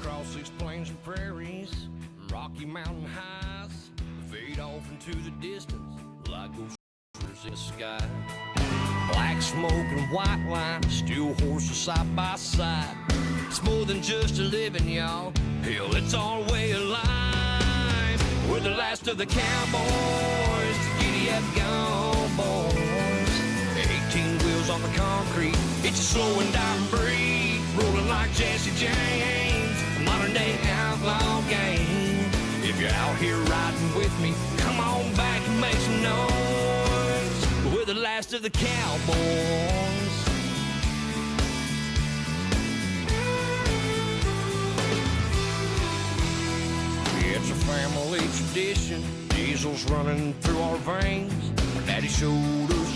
across these plains and prairies, Rocky Mountain highs, fade off into the distance like ghosts in the sky. Black smoke and white line, steel horses side by side. It's more than just a living, y'all. Hell, it's our way of life. We're the last of the cowboys. Giddy up, gone boys. 18 wheels on the concrete. It's a slow and dying breed, rolling like Jesse James. A modern day outlaw game. If you're out here riding with me, come on back and make some noise. We're the last of the cowboys. It's a family tradition. Diesel's running through our veins. Daddy showed us